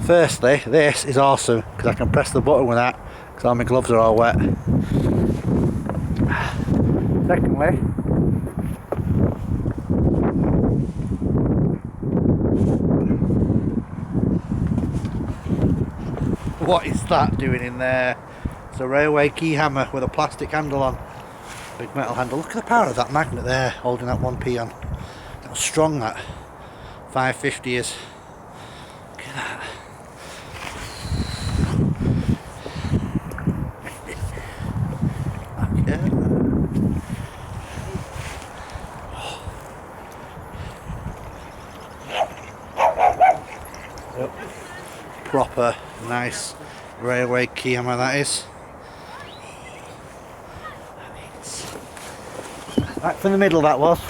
Firstly, this is awesome because I can press the button with that because all my gloves are all wet. Secondly, what is that doing in there? It's a railway key hammer with a plastic handle on. Big metal handle. Look at the power of that magnet there, holding that 1p on. How strong that 550 is. Look at that. Okay. Yep. Proper nice railway key hammer that is. Right from the middle that was.